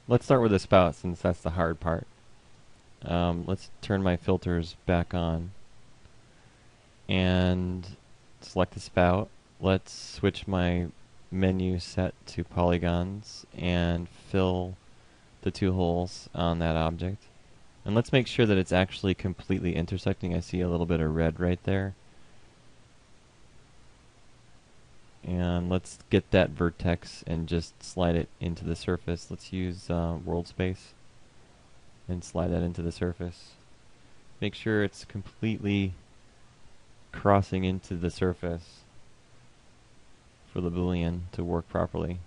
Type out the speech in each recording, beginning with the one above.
Let's start with the spout since that's the hard part. Let's turn my filters back on and select the spout. Let's switch my menu set to polygons and fill the two holes on that object. And let's make sure that it's actually completely intersecting. I see a little bit of red right there. And let's get that vertex and just slide it into the surface. Let's use world space and slide that into the surface. Make sure it's completely crossing into the surface for the Boolean to work properly.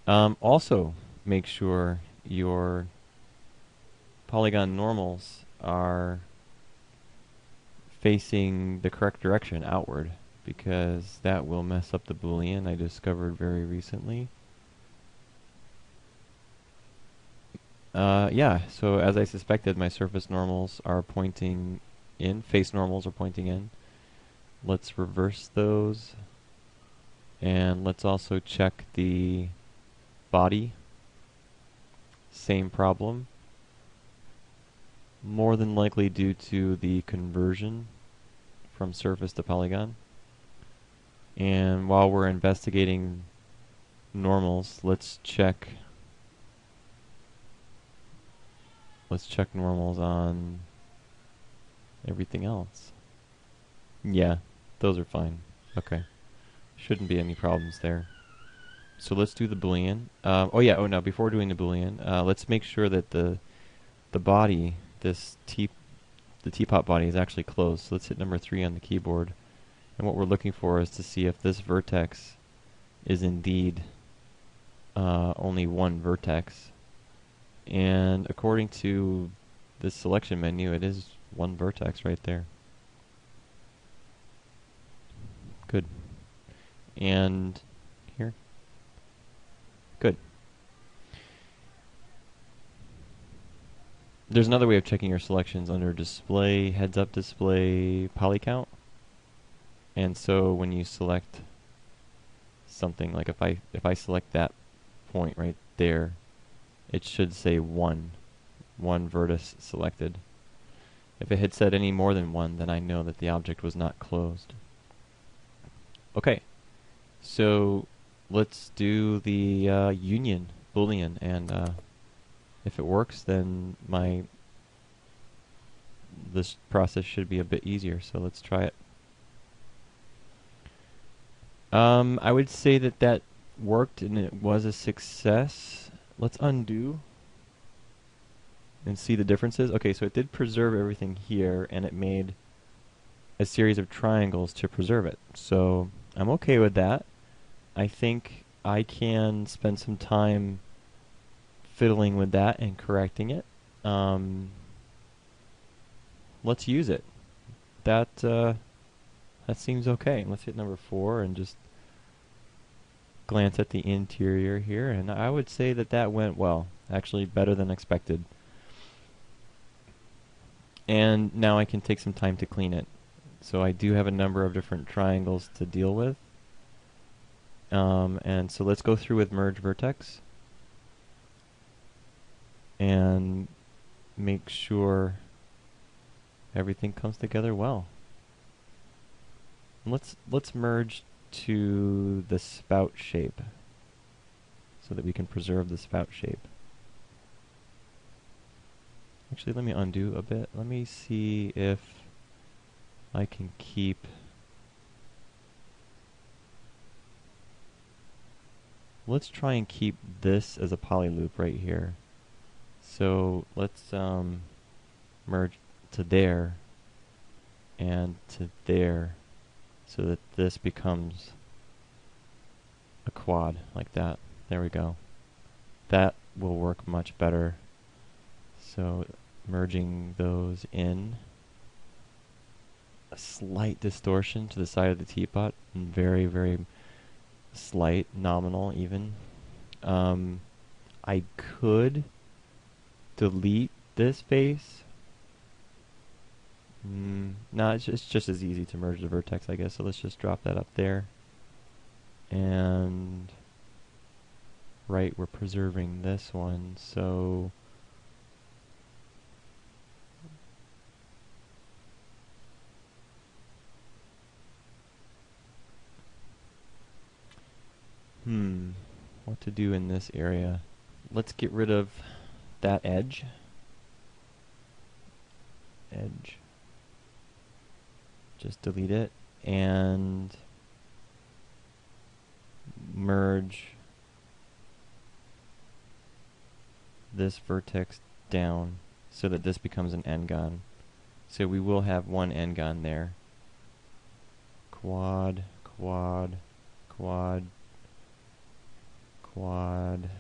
Also, make sure your polygon normals are facing the correct direction outward, because that will mess up the Boolean, I discovered very recently. Yeah, so as I suspected, my surface normals are pointing in, face normals are pointing in. Let's reverse those, and let's also check the body. Same problem. More than likely due to the conversion from surface to polygon. And while we're investigating normals, let's check normals on everything else. Yeah, those are fine. Okay. Shouldn't be any problems there. So let's do the Boolean. No, before doing the Boolean, let's make sure that the body, the teapot body is actually closed. So let's hit number 3 on the keyboard. And what we're looking for is to see if this vertex is indeed only one vertex. And according to this selection menu, it is one vertex right there. Good. And here. Good. There's another way of checking your selections under display, heads up display, poly count. And so when you select something, like if I select that point right there, it should say one vertex selected. If it had said any more than one, then I know that the object was not closed. Okay, so let's do the union Boolean, and if it works, then this process should be a bit easier. So let's try it. I would say that worked and it was a success. Let's undo and see the differences. Okay, so it did preserve everything here, and it made a series of triangles to preserve it. So I'm okay with that. I think I can spend some time fiddling with that and correcting it. Let's use it. That seems okay. Let's hit number 4 and just glance at the interior here, and I would say that went well. Actually, better than expected. And now I can take some time to clean it. So I do have a number of different triangles to deal with. And so let's go through with merge vertex and make sure everything comes together well. And let's merge to the spout shape so that we can preserve the spout shape. Actually, let me undo a bit. Let me see if I can keep... Let's try and keep this as a poly loop right here. So let's merge to there and to there so that this becomes a quad like that. There we go. That will work much better. So merging those in. A slight distortion to the side of the teapot, and very, very slight, nominal even. I could delete this face. No, it's just as easy to merge the vertex, I guess. So let's just drop that up there. And right, we're preserving this one, so what to do in this area? Let's get rid of that edge. Just delete it and merge this vertex down so that this becomes an n-gon. So we will have one n-gon there. Quad, quad, quad, quad.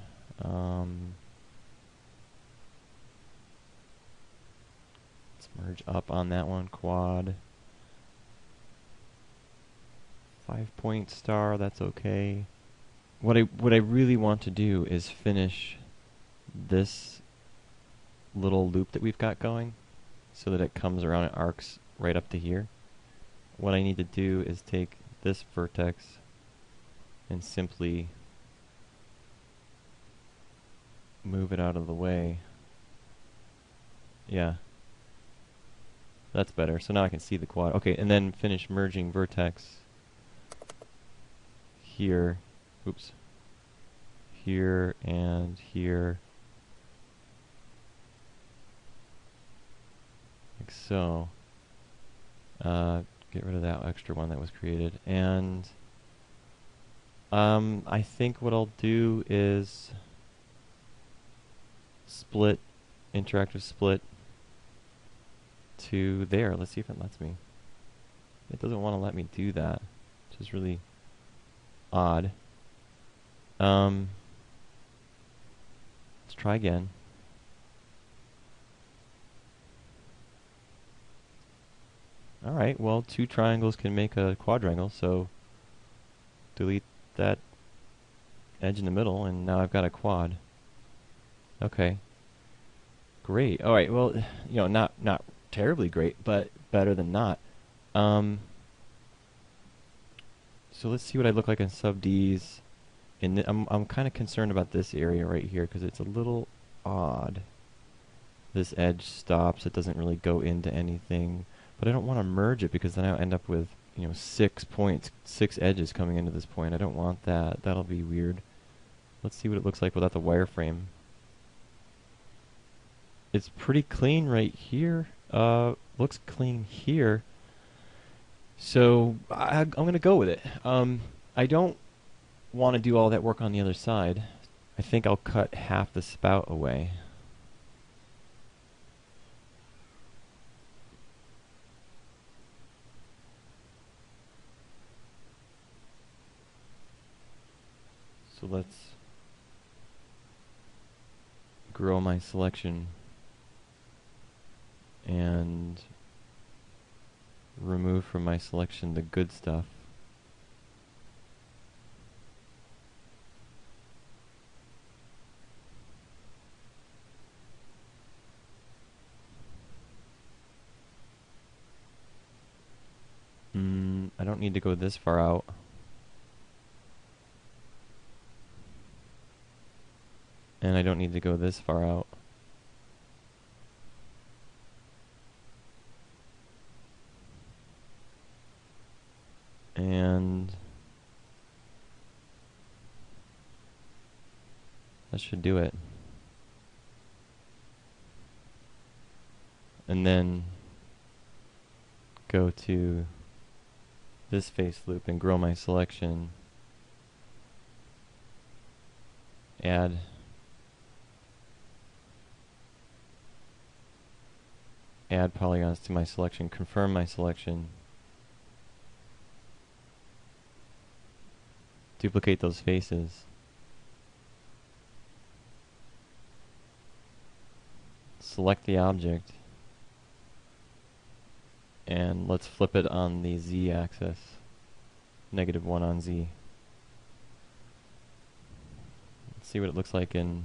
Let's merge up on that one. Quad. 5-point star, that's okay. What I really want to do is finish this little loop that we've got going so that it comes around and arcs right up to here. What I need to do is take this vertex and simply move it out of the way. Yeah. That's better. So now I can see the quad. Okay, and then finish merging vertex here. Oops. Here and here. Like so. Get rid of that extra one that was created. And I think what I'll do is split, interactive split to there. Let's see if it lets me. It doesn't want to let me do that, which is really odd. Let's try again. Alright, well, two triangles can make a quadrangle, so delete that edge in the middle, and now I've got a quad. Okay. Great. Alright, well, you know, not terribly great, but better than not. So let's see what I look like in sub Ds. I'm kind of concerned about this area right here because it's a little odd. This edge stops. It doesn't really go into anything. But I don't want to merge it because then I'll end up with, you know, 6 points, 6 edges coming into this point. I don't want that. That'll be weird. Let's see what it looks like without the wireframe. It's pretty clean right here. Looks clean here. So I'm going to go with it. I don't want to do all that work on the other side. I think I'll cut half the spout away. So let's grow my selection and remove from my selection the good stuff. I don't need to go this far out. And I don't need to go this far out. And that should do it. And then go to this face loop and grow my selection. Add polygons to my selection, confirm my selection, duplicate those faces, select the object, and let's flip it on the z-axis, -1 on z. Let's see what it looks like in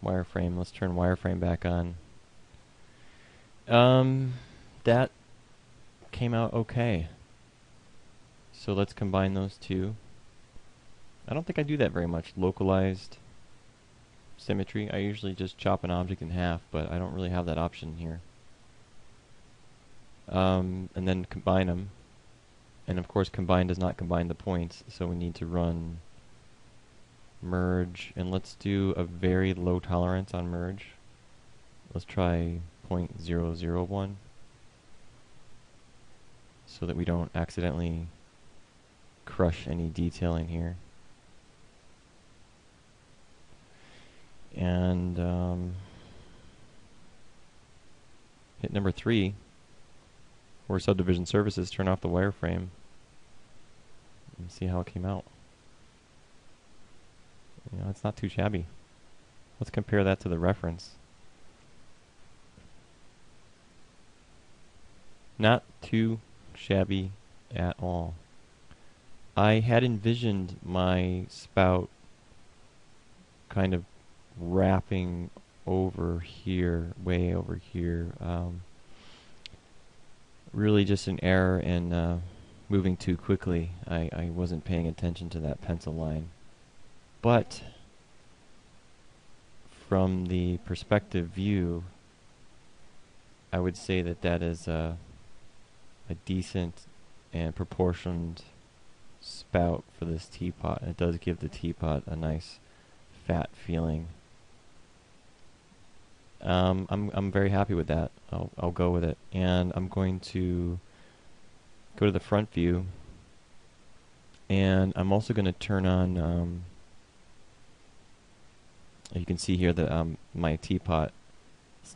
wireframe. Let's turn wireframe back on. That came out okay. So let's combine those two. I don't think I do that very much. Localized symmetry. I usually just chop an object in half, but I don't really have that option here. And then combine them. And of course combine does not combine the points, so we need to run merge, and let's do a very low tolerance on merge. Let's try 0.001 so that we don't accidentally crush any detail in here. And hit number 3, where subdivision surfaces, turn off the wireframe, and see how it came out. You know, it's not too shabby. Let's compare that to the reference. Not too shabby at all. I had envisioned my spout kind of wrapping over here, way over here. Really just an error in moving too quickly. I wasn't paying attention to that pencil line. But from the perspective view, I would say that that is a decent and proportioned spout for this teapot. It does give the teapot a nice fat feeling. I'm very happy with that. I'll go with it, and I'm going to go to the front view, and I'm also going to turn on. You can see here that my teapot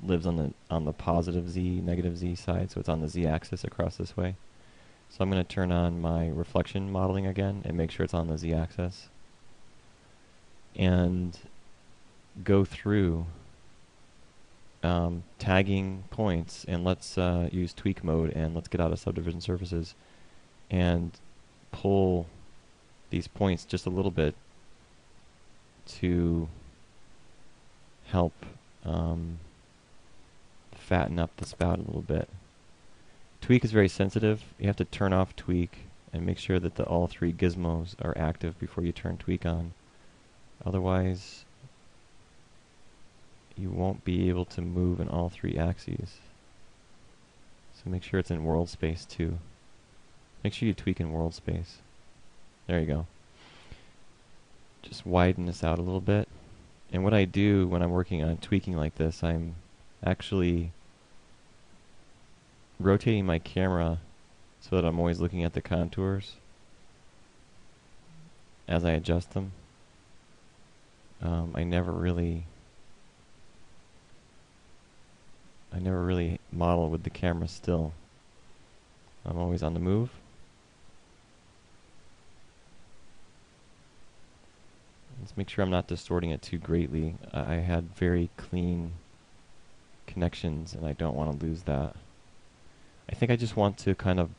lives on the positive Z, negative Z side, so it's on the Z axis across this way. So I'm going to turn on my reflection modeling again and make sure it's on the Z axis, and go through tagging points, and let's use tweak mode, and let's get out of subdivision surfaces and pull these points just a little bit to help fatten up the spout a little bit. Tweak is very sensitive. You have to turn off tweak and make sure that all 3 gizmos are active before you turn tweak on. Otherwise, you won't be able to move in all 3 axes. So make sure it's in world space too. Make sure you tweak in world space. There you go. Just widen this out a little bit. And what I do when I'm working on tweaking like this, I'm actually rotating my camera so that I'm always looking at the contours as I adjust them. I never really model with the camera still. I'm always on the move. Let's make sure I'm not distorting it too greatly. I had very clean connections, and I don't want to lose that. I think I just want to kind of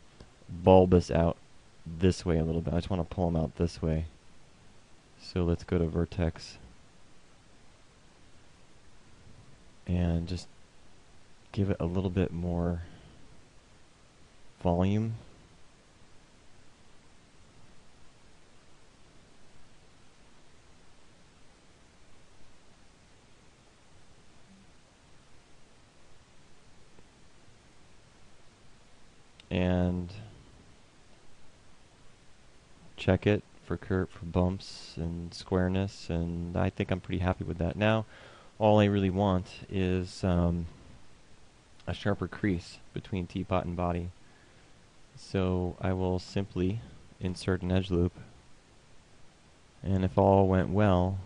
bulbous out this way a little bit. I just want to pull them out this way. So let's go to vertex and just give it a little bit more volume. And check it for bumps and squareness, and I think I'm pretty happy with that. Now, all I really want is a sharper crease between teapot and body. So I will simply insert an edge loop, and if all went well,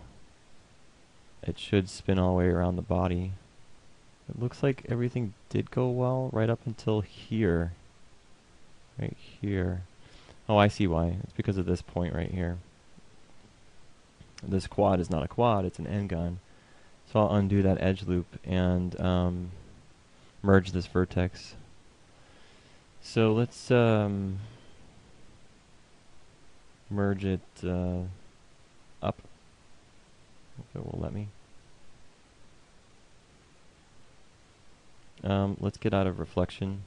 it should spin all the way around the body. It looks like everything did go well right up until here. Right here. Oh, I see why. It's because of this point right here. This quad is not a quad, it's an n-gon. So I'll undo that edge loop and merge this vertex. So let's merge it up, if it will let me. Let's get out of reflection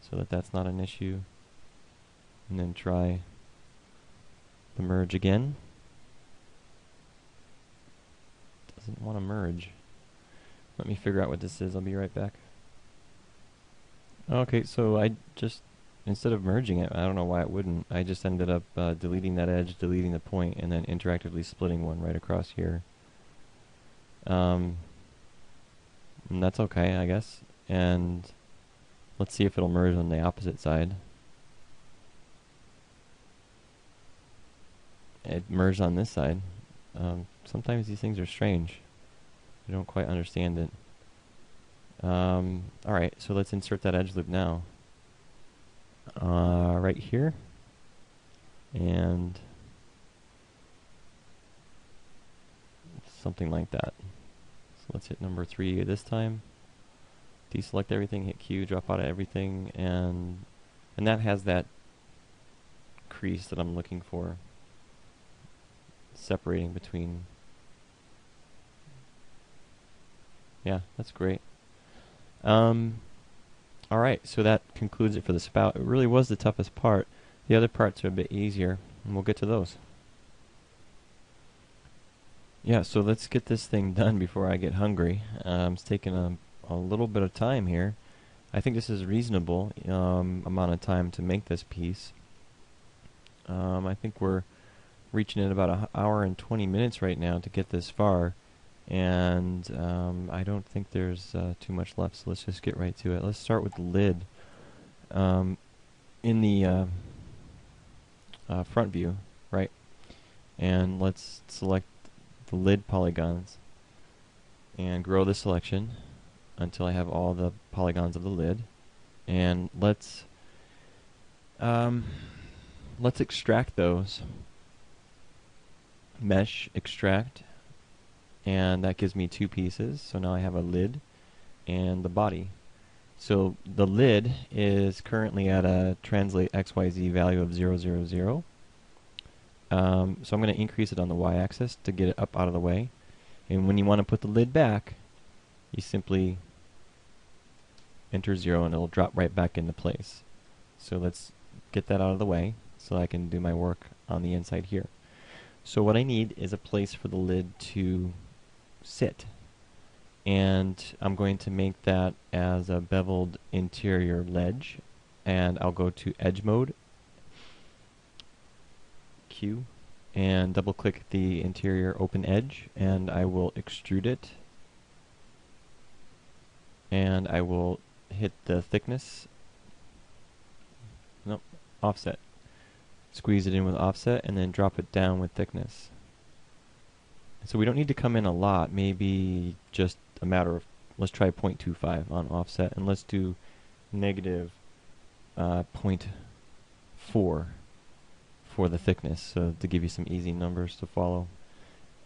so that that's not an issue, and then try the merge again. Doesn't want to merge. Let me figure out what this is. I'll be right back. Okay, so I just, instead of merging it, I don't know why it wouldn't, I just ended up deleting that edge, deleting the point, and then interactively splitting one right across here. And that's okay, I guess. And let's see if it'll merge on the opposite side. It merged on this side. Sometimes these things are strange. I don't quite understand it. Alright, so let's insert that edge loop now. Right here. And something like that. So let's hit number 3 this time. Deselect everything, hit Q, drop out of everything, and that has that crease that I'm looking for, separating between. Yeah, that's great. Alright, so that concludes it for the spout. It really was the toughest part. The other parts are a bit easier, and we'll get to those. Yeah, so let's get this thing done before I get hungry. It's taking a little bit of time here. I think this is reasonable amount of time to make this piece. I think we're reaching at about an hour and 20 minutes right now to get this far. And I don't think there's too much left, so let's just get right to it. Let's start with the lid. In the front view, right? And let's select the lid polygons and grow the selection until I have all the polygons of the lid. And let's extract those. Mesh extract. And that gives me 2 pieces. So now I have a lid and the body. So the lid is currently at a translate XYZ value of 0, 0, 0. So I'm going to increase it on the y-axis to get it up out of the way. And when you want to put the lid back, you simply enter 0 and it'll drop right back into place. So let's get that out of the way so I can do my work on the inside here. So what I need is a place for the lid to sit, and I'm going to make that as a beveled interior ledge, and I'll go to edge mode, Q, and double click the interior open edge, and I will extrude it, and I will hit the thickness, nope, offset, squeeze it in with offset, and then drop it down with thickness. So we don't need to come in a lot, maybe just a matter of, let's try 0.25 on offset, and let's do negative 0.4 for the thickness, so to give you some easy numbers to follow.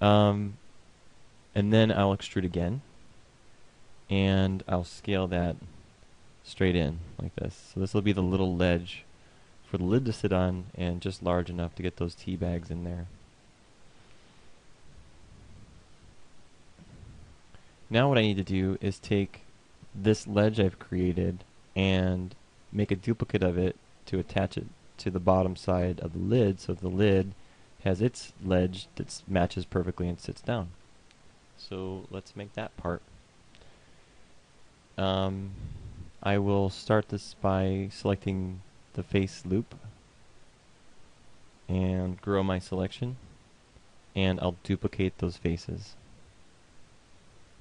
And then I'll extrude again, and I'll scale that straight in like this. So this will be the little ledge for the lid to sit on, and just large enough to get those tea bags in there. Now what I need to do is take this ledge I've created and make a duplicate of it to attach it to the bottom side of the lid, so the lid has its ledge that matches perfectly and sits down. So let's make that part. I will start this by selecting the face loop and grow my selection, and I'll duplicate those faces.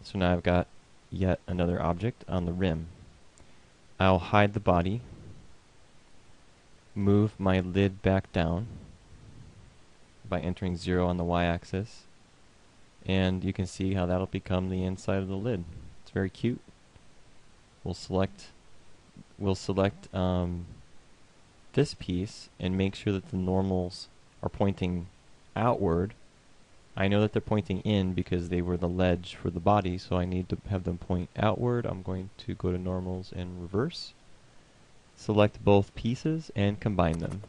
So now I've got yet another object on the rim. I'll hide the body, move my lid back down by entering 0 on the y-axis, and you can see how that'll become the inside of the lid. It's very cute. We'll select this piece and make sure that the normals are pointing outward. I know that they're pointing in because they were the ledge for the body, so I need to have them point outward. I'm going to go to normals and reverse. Select both pieces and combine them.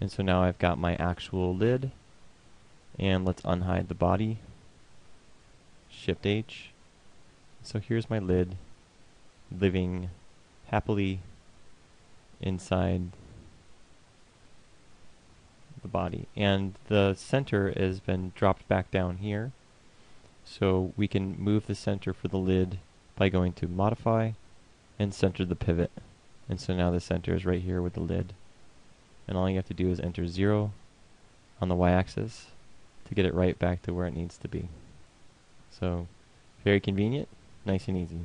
And so now I've got my actual lid. And let's unhide the body. Shift H. So here's my lid, living happily inside the body. And the center has been dropped back down here. So we can move the center for the lid by going to Modify and Center the Pivot. And so now the center is right here with the lid. And all you have to do is enter 0 on the y-axis to get it right back to where it needs to be. So very convenient, nice and easy.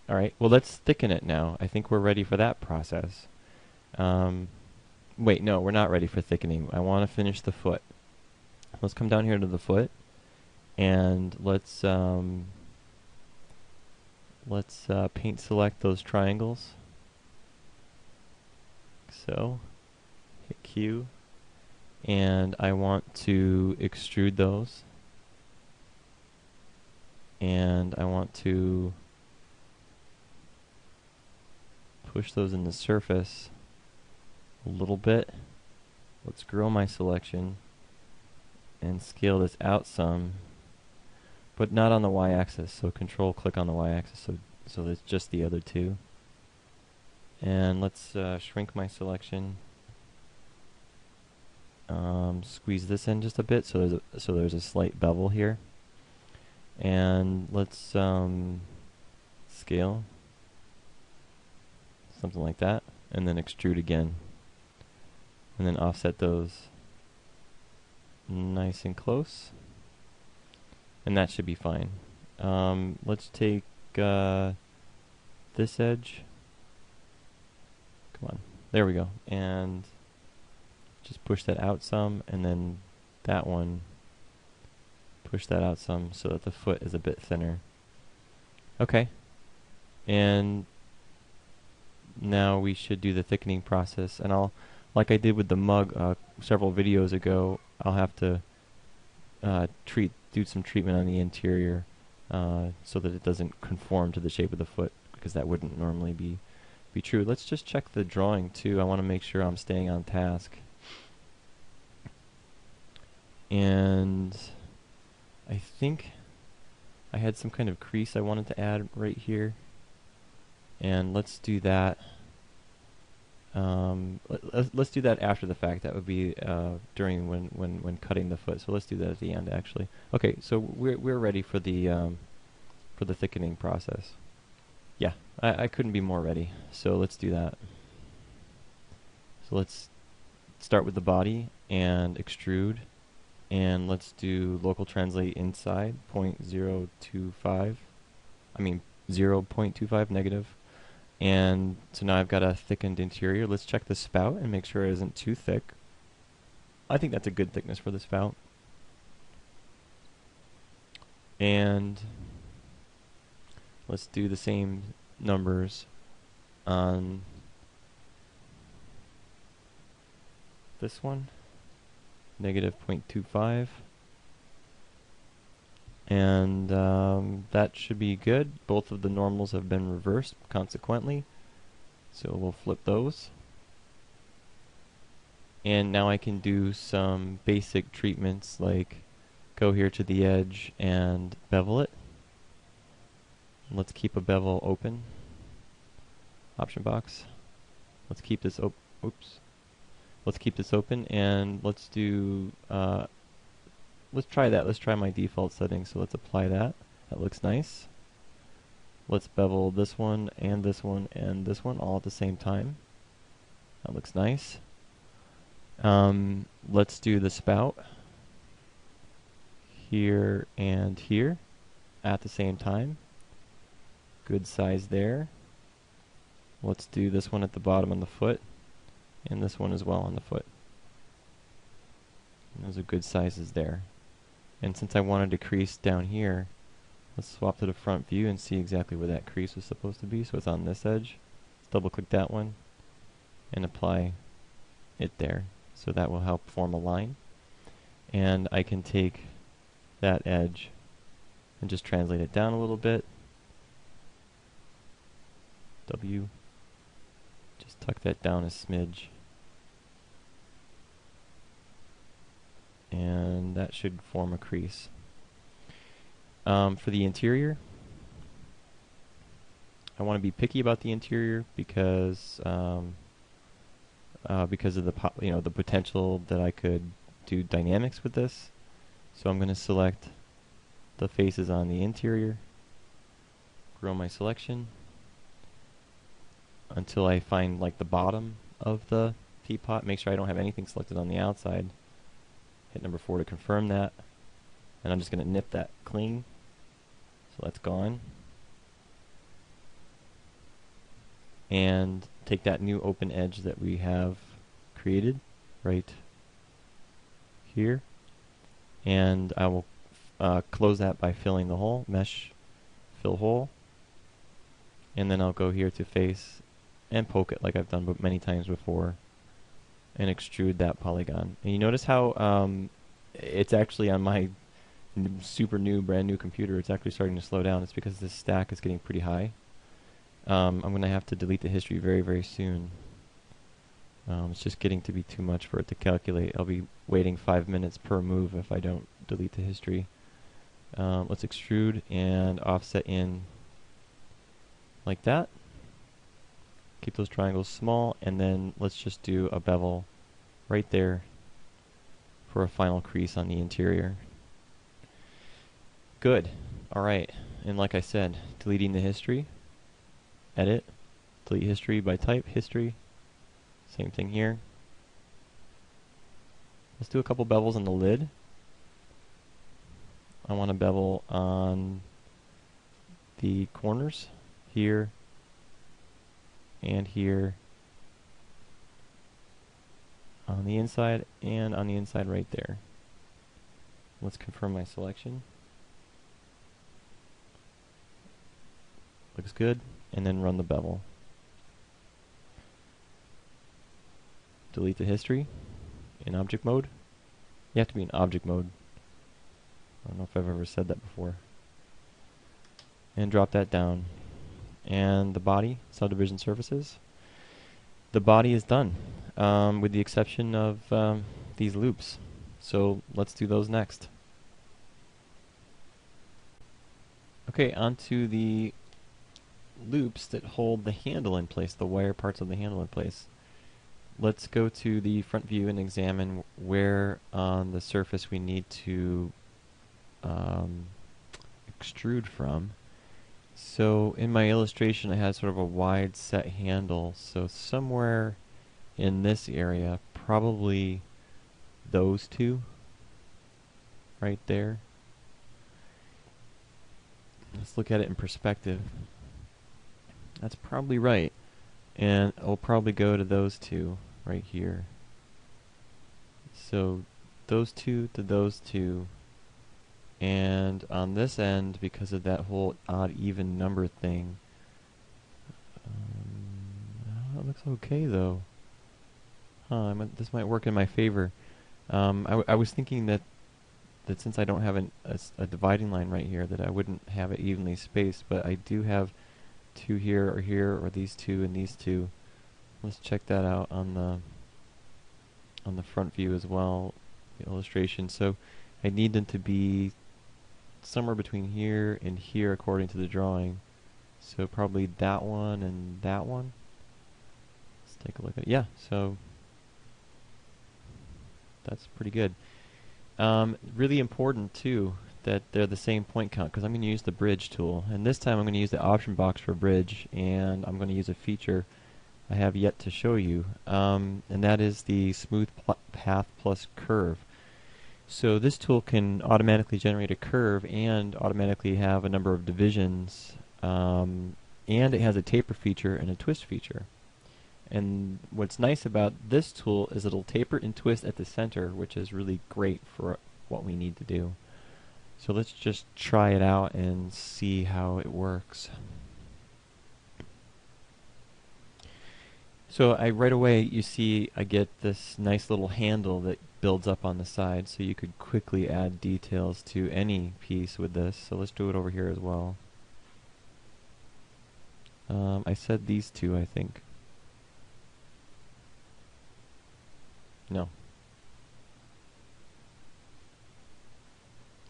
Alright, well let's thicken it now. I think we're ready for that process. Wait, no, we're not ready for thickening. I want to finish the foot. Let's come down here to the foot, and let's paint select those triangles. So, hit Q, and I want to extrude those, and I want to push those in the surface a little bit. Let's grow my selection and scale this out some, but not on the y-axis, so control click on the y-axis so it's just the other two. And let's shrink my selection, squeeze this in just a bit so there's a slight bevel here, and let's scale something like that, and then extrude again, and then offset those nice and close, and that should be fine. Let's take this edge, come on, there we go, and just push that out some, and then that one, push that out some so that the foot is a bit thinner. Okay, and now we should do the thickening process, and I'll, like I did with the mug several videos ago, I'll have to do some treatment on the interior so that it doesn't conform to the shape of the foot, because that wouldn't normally be true. Let's just check the drawing too. I want to make sure I'm staying on task. And I think I had some kind of crease I wanted to add right here, and let's do that. Let's do that after the fact. That would be during when cutting the foot. So let's do that at the end, actually. Okay, so we're ready for the thickening process. Yeah, I couldn't be more ready. So let's do that. So let's start with the body and extrude, and let's do local translate inside 0.025. I mean 0.25 negative. And so now I've got a thickened interior. Let's check the spout and make sure it isn't too thick. I think that's a good thickness for the spout. And let's do the same numbers on this one, negative 0.25. And that should be good. Both of the normals have been reversed consequently, so we'll flip those. And now I can do some basic treatments, like go here to the edge and bevel it. Let's keep a bevel open. Option box. Let's keep this open. Oops. Let's keep this open, and let's do let's try that. Let's try my default settings. So let's apply that. That looks nice. Let's bevel this one and this one and this one all at the same time. That looks nice. Let's do the spout here and here at the same time. Good size there. Let's do this one at the bottom on the foot, and this one as well on the foot. And those are good sizes there. And since I wanted to crease down here, let's swap to the front view and see exactly where that crease was supposed to be. So it's on this edge. Let's double click that one and apply it there. So that will help form a line. And I can take that edge and just translate it down a little bit. W. Just tuck that down a smidge. And that should form a crease. For the interior, I want to be picky about the interior because because of the potential that I could do dynamics with this. So I'm going to select the faces on the interior, grow my selection until I find like the bottom of the teapot. Make sure I don't have anything selected on the outside. Hit number 4 to confirm that. And I'm just going to nip that clean. So that's gone. And take that new open edge that we have created right here. And I will close that by filling the hole. Mesh, fill hole. And then I'll go here to face and poke it like I've done many times before. And extrude that polygon. And you notice how it's actually on my super new, brand new computer, it's actually starting to slow down. It's because this stack is getting pretty high. I'm going to have to delete the history very, very soon. It's just getting to be too much for it to calculate. I'll be waiting 5 minutes per move if I don't delete the history. Let's extrude and offset in like that. Keep those triangles small, and then let's just do a bevel right there for a final crease on the interior. Good. Alright, and like I said, deleting the history, edit, delete history by type, history, same thing here. Let's do a couple bevels on the lid. I want to bevel on the corners here and here on the inside and on the inside right there. Let's confirm my selection. Looks good, and then run the bevel. Delete the history in object mode. You have to be in object mode. I don't know if I've ever said that before. And drop that down. And the body, subdivision surfaces. The body is done, with the exception of these loops. So let's do those next. Okay, onto the loops that hold the handle in place, the wire parts of the handle in place. Let's go to the front view and examine where on the surface we need to extrude from. So in my illustration I had sort of a wide set handle, so somewhere in this area, probably those two right there. Let's look at it in perspective. That's probably right. And I'll probably go to those two right here. So those two to those two. And on this end, because of that whole odd even number thing, it looks okay though. This might work in my favor. I was thinking that since I don't have a dividing line right here, that I wouldn't have it evenly spaced, but I do have two here, or these two and these two. Let's check that out on the front view as well, the illustration. So I need them to be somewhere between here and here according to the drawing. So probably that one and that one. Let's take a look at it. Yeah, so that's pretty good. Really important too that they're the same point count, because I'm going to use the bridge tool, and this time I'm going to use the option box for bridge, and I'm going to use a feature I have yet to show you, and that is the smooth path plus curve. So this tool can automatically generate a curve and automatically have a number of divisions, and it has a taper feature and a twist feature. And what's nice about this tool is it'll taper and twist at the center, which is really great for what we need to do. So let's just try it out and see how it works. So right away you see I get this nice little handle that builds up on the side, so you could quickly add details to any piece with this. So let's do it over here as well. I said these two, I think. No.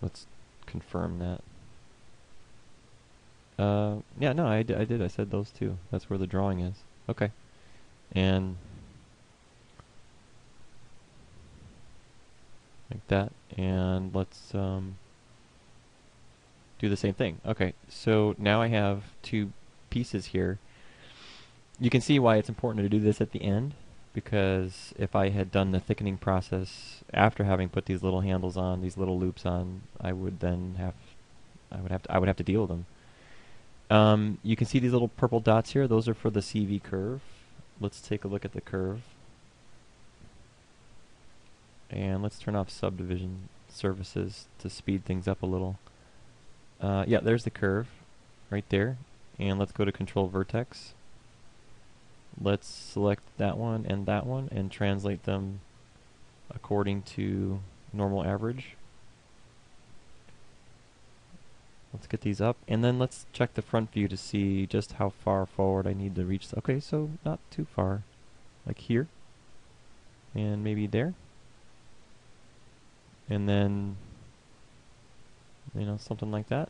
Let's confirm that. Yeah, no, I did. I said those two. That's where the drawing is. Okay. And like that. And let's do the same thing. Okay, so now I have two pieces here. You can see why it's important to do this at the end, because if I had done the thickening process after having put these little handles on, these little loops on, I would have to deal with them. You can see these little purple dots here. Those are for the CV curve. Let's take a look at the curve. And let's turn off subdivision surfaces to speed things up a little. Yeah, there's the curve right there. And let's go to Control Vertex. Let's select that one and translate them according to normal average. Let's get these up, and then let's check the front view to see just how far forward I need to reach. Okay, so not too far. Like here. And maybe there. And then, something like that.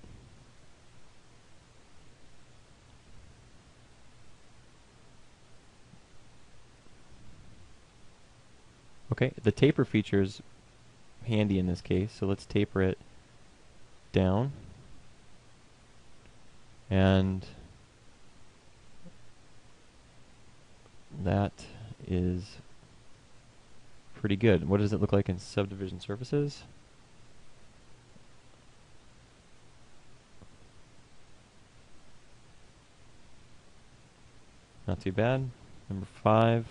Okay, the taper feature is handy in this case, so let's taper it down. And that is pretty good. What does it look like in subdivision surfaces? Not too bad. Number 5,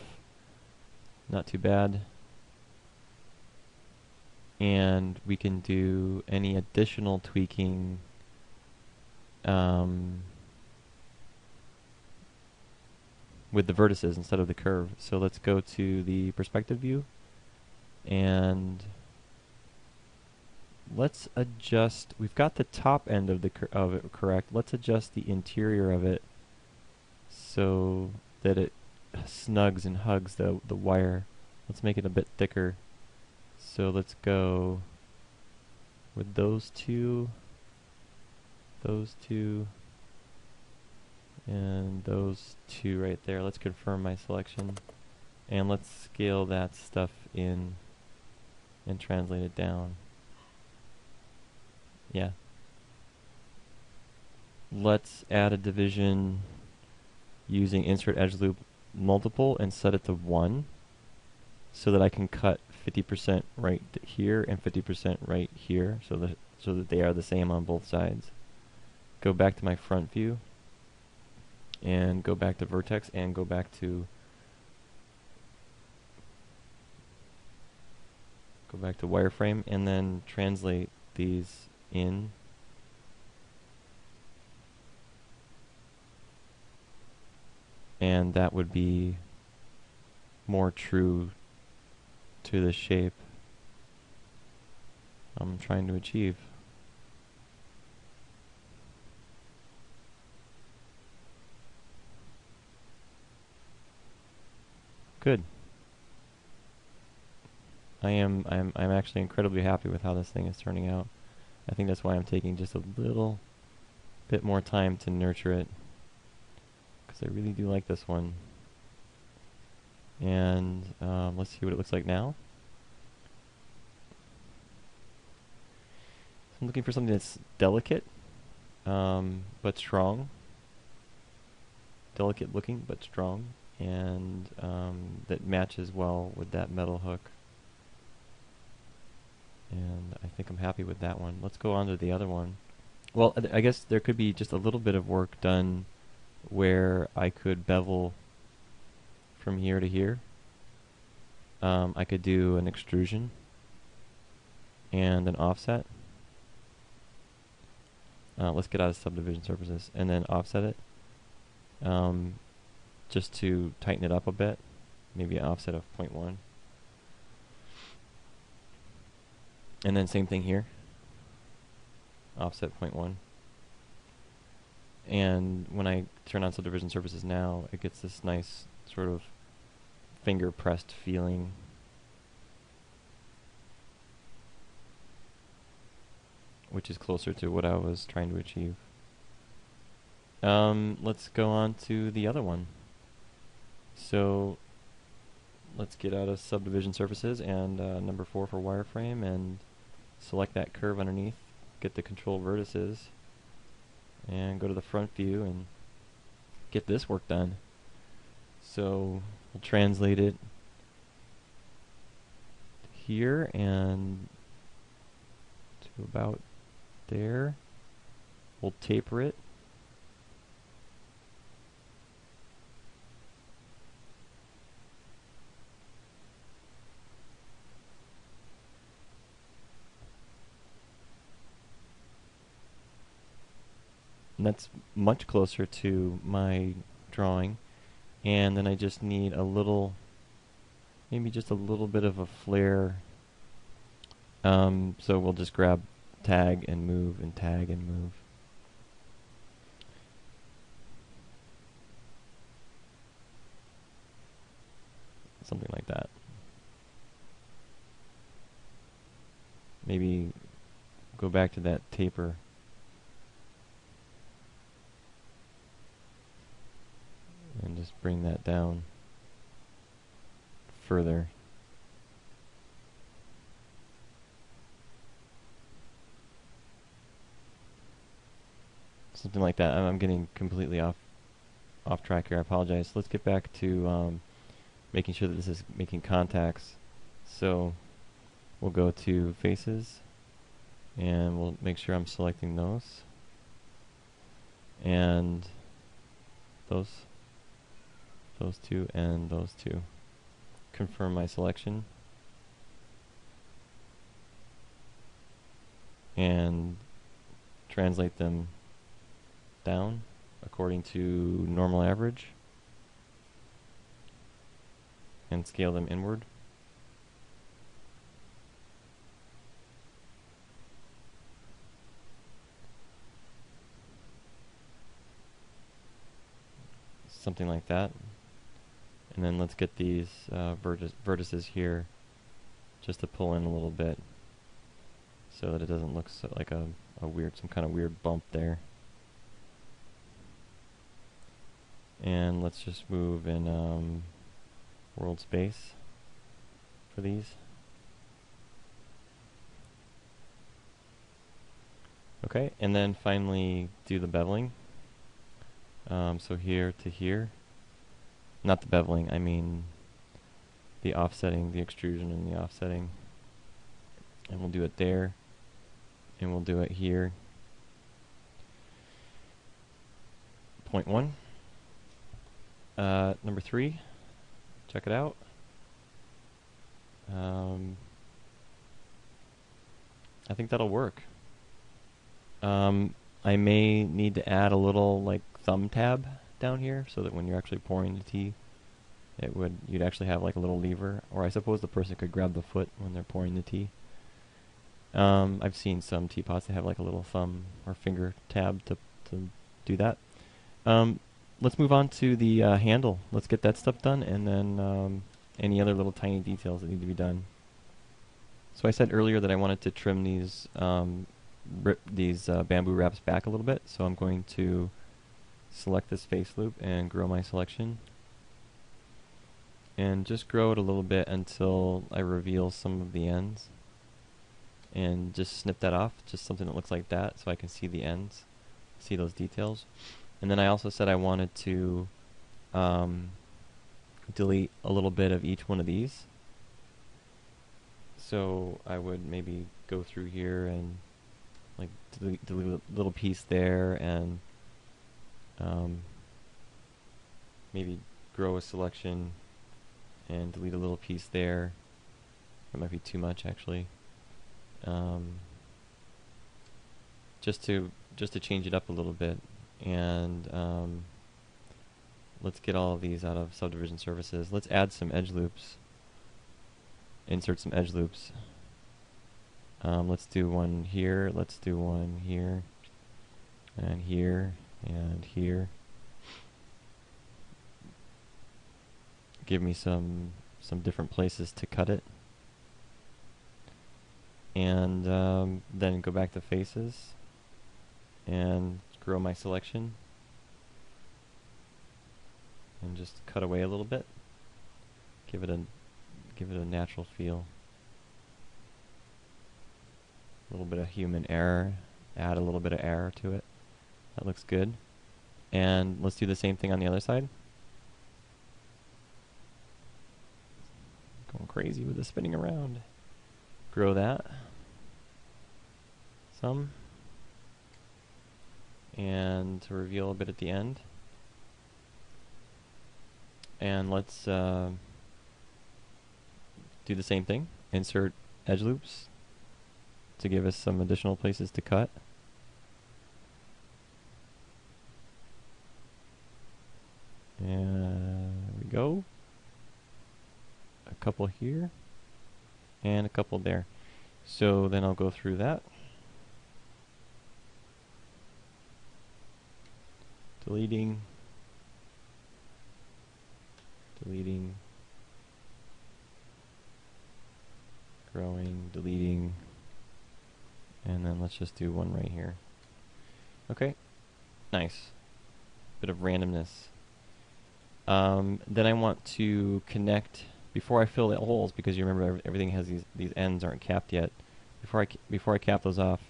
not too bad. And we can do any additional tweaking with the vertices instead of the curve. So let's go to the perspective view and let's adjust. We've got the top end of it correct. Let's adjust the interior of it so that it snugs and hugs the wire. Let's make it a bit thicker. So let's go with those two, and those two right there. Let's confirm my selection, and let's scale that stuff in and translate it down. Yeah. Let's add a division using insert edge loop multiple and set it to 1 so that I can cut 50% right here and 50% right here so that they are the same on both sides. Go back to my front view and go back to vertex and go back to wireframe and then translate these in. And that would be more true to the shape I'm trying to achieve. Good. I'm actually incredibly happy with how this thing is turning out. I think that's why I'm taking just a little bit more time to nurture it, because I really do like this one. And let's see what it looks like now. I'm looking for something that's delicate, but strong. Delicate looking, but strong, and that matches well with that metal hook. And I think I'm happy with that one. Let's go on to the other one. Well, I guess there could be just a little bit of work done where I could bevel from here to here. I could do an extrusion and an offset. Let's get out of subdivision surfaces and then offset it. Just to tighten it up a bit. Maybe an offset of 0.1. And then same thing here. Offset 0.1. And when I turn on subdivision surfaces now, it gets this nice sort of finger pressed feeling. Which is closer to what I was trying to achieve. Let's go on to the other one. So let's get out of subdivision surfaces and number 4 for wireframe and select that curve underneath, get the control vertices, and go to the front view and get this work done. So we'll translate it here and to about there. We'll taper it. And that's much closer to my drawing. And then I just need a little, maybe just a little bit of a flare. So we'll just grab tag and move and tag and move. Something like that. Maybe go back to that taper. And just bring that down further. Something like that. I'm getting completely off track here. I apologize. Let's get back to making sure that this is making contacts. So we'll go to faces and we'll make sure I'm selecting those and those two and those two. Confirm my selection and translate them down according to normal average and scale them inward. Something like that. And then let's get these vertices here just to pull in a little bit so that it doesn't look so like a weird, some kind of weird bump there. And let's just move in world space for these. Okay, and then finally do the beveling. So here to here. Not the beveling, I mean the offsetting, the extrusion and the offsetting. And we'll do it there. And we'll do it here. 0.1. Number 3. Check it out. I think that'll work. I may need to add a little like thumb tab down here so that when you're actually pouring the tea, you'd actually have like a little lever, or I suppose the person could grab the foot when they're pouring the tea. I've seen some teapots that have like a little thumb or finger tab to do that. Let's move on to the handle. Let's get that stuff done, and then any other little tiny details that need to be done. So I said earlier that I wanted to trim these bamboo wraps back a little bit, so I'm going to select this face loop and grow my selection. And just grow it a little bit until I reveal some of the ends. And just snip that off, just something that looks like that, so I can see the ends, see those details. And then I also said I wanted to delete a little bit of each one of these. So I would maybe go through here and like delete a little piece there, and maybe grow a selection and delete a little piece there. That might be too much actually. Just to change it up a little bit, and let's get all of these out of subdivision surfaces. Let's add some edge loops. Insert some edge loops. Let's do one here. Let's do one here, and here, and here. Give me some different places to cut it. And then go back to faces and grow my selection and just cut away a little bit. Give it give it a natural feel. A little bit of human error. Add a little bit of error to it. That looks good. And let's do the same thing on the other side. Going crazy with the spinning around. Grow that some. And to reveal a bit at the end. And let's do the same thing. Insert edge loops to give us some additional places to cut. And there we go. A couple here and a couple there. So then I'll go through that. Deleting. Deleting. Growing, deleting. And then let's just do one right here. Okay. Nice. Bit of randomness. Then I want to connect before I fill the holes, because you remember everything has these ends aren't capped yet. Before I cap those off,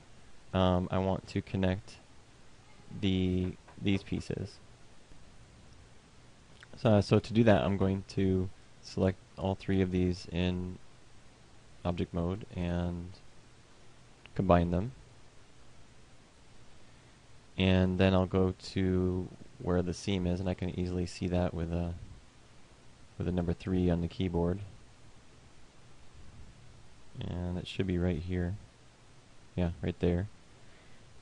I want to connect these pieces. So to do that, I'm going to select all three of these in object mode and combine them. And then I'll go to where the seam is, and I can easily see that with a number 3 on the keyboard. And it should be right here. Yeah, right there.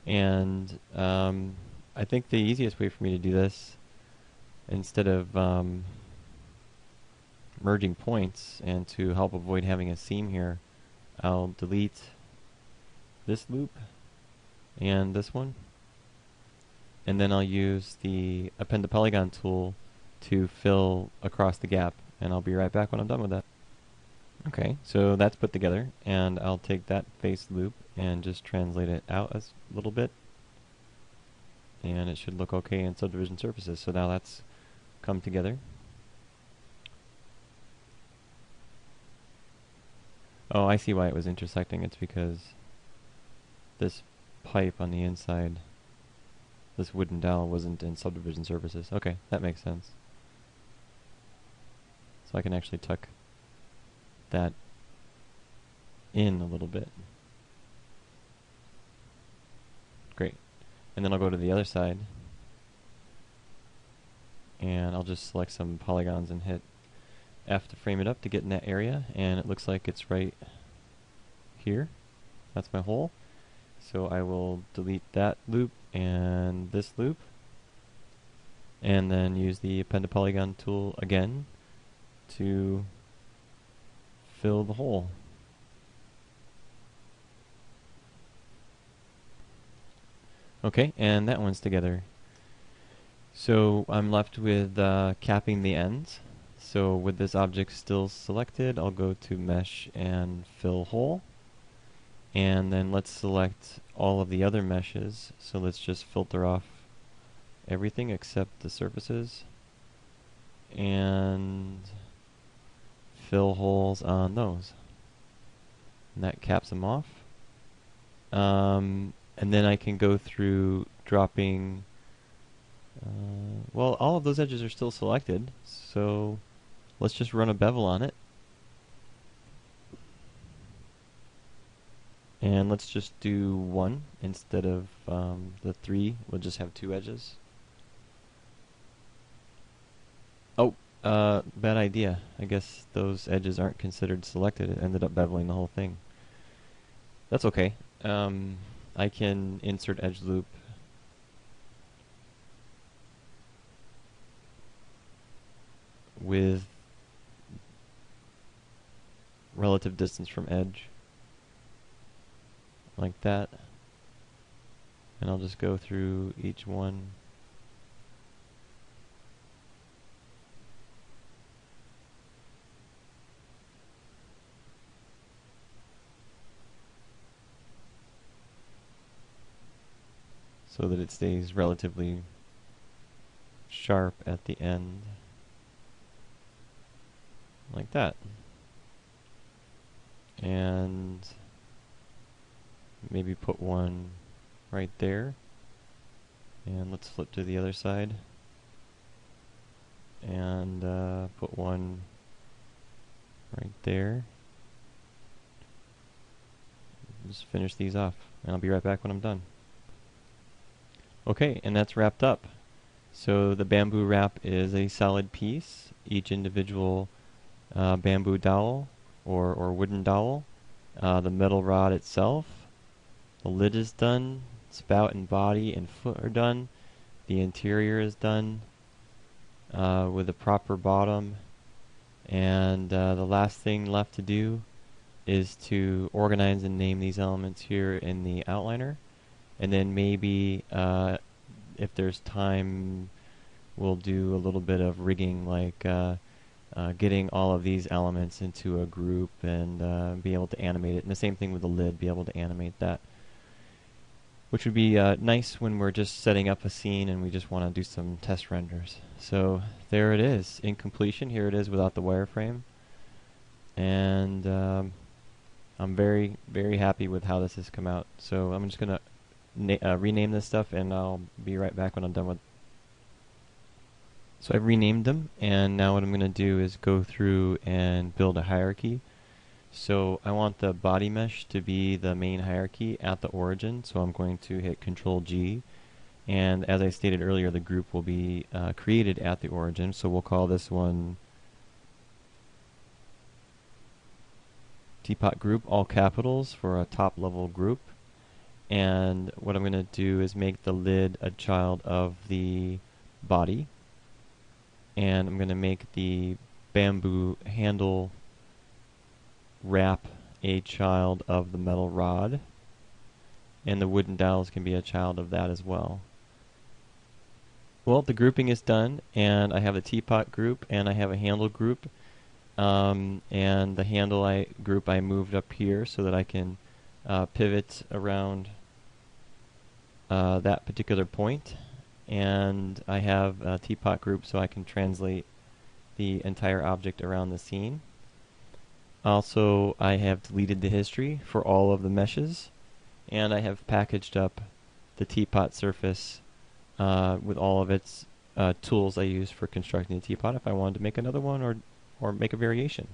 And I think the easiest way for me to do this, instead of merging points, and to help avoid having a seam here, I'll delete this loop and this one. And then I'll use the Append to Polygon tool to fill across the gap, and I'll be right back when I'm done with that. Okay, so that's put together, and I'll take that face loop and just translate it out a little bit, and it should look okay in subdivision surfaces. So now that's come together. Oh, I see why it was intersecting. It's because this pipe on the inside, this wooden dowel, wasn't in subdivision surfaces. Okay, that makes sense. So I can actually tuck that in a little bit. Great. And then I'll go to the other side, and I'll just select some polygons and hit F to frame it up to get in that area, and it looks like it's right here. That's my hole. So I will delete that loop and this loop, and then use the Append to Polygon tool again to fill the hole. Okay, and that one's together. So I'm left with capping the ends. So with this object still selected, I'll go to Mesh and Fill Hole. And then let's select all of the other meshes. So let's just filter off everything except the surfaces, and fill holes on those. And that caps them off. And then I can go through dropping, well, all of those edges are still selected, so let's just run a bevel on it. And let's just do 1 instead of the 3. We'll just have 2 edges. Oh, bad idea. I guess those edges aren't considered selected. It ended up beveling the whole thing. That's okay. I can insert edge loop with relative distance from edge, like that, and I'll just go through each one. So that it stays relatively sharp at the end, like that. and maybe put one right there. And let's flip to the other side and put one right there. Just finish these off, and I'll be right back when I'm done. Okay, and that's wrapped up. So the bamboo wrap is a solid piece. Each individual bamboo dowel or wooden dowel. The metal rod itself. The lid is done. Spout and body and foot are done. The interior is done with a proper bottom. And the last thing left to do is to organize and name these elements here in the outliner. And then maybe if there's time, we'll do a little bit of rigging, like getting all of these elements into a group and be able to animate it. And the same thing with the lid, be able to animate that. Which would be nice when we're just setting up a scene and we just want to do some test renders. So there it is, in completion. Here it is without the wireframe. And I'm very, very happy with how this has come out. So I'm just going to rename this stuff, and I'll be right back when I'm done with. So I've renamed them, and now what I'm going to do is go through and build a hierarchy. So I want the body mesh to be the main hierarchy at the origin, so I'm going to hit Control G. And as I stated earlier, the group will be created at the origin, so we'll call this one Teapot Group, all capitals, for a top level group. And what I'm going to do is make the lid a child of the body. And I'm going to make the bamboo handle wrap a child of the metal rod. And the wooden dowels can be a child of that as well. Well, the grouping is done, and I have a teapot group, and I have a handle group. And the handle group I moved up here so that I can pivot around that particular point. And I have a teapot group so I can translate the entire object around the scene. Also, I have deleted the history for all of the meshes, and I have packaged up the teapot surface with all of its tools I use for constructing the teapot if I wanted to make another one or make a variation.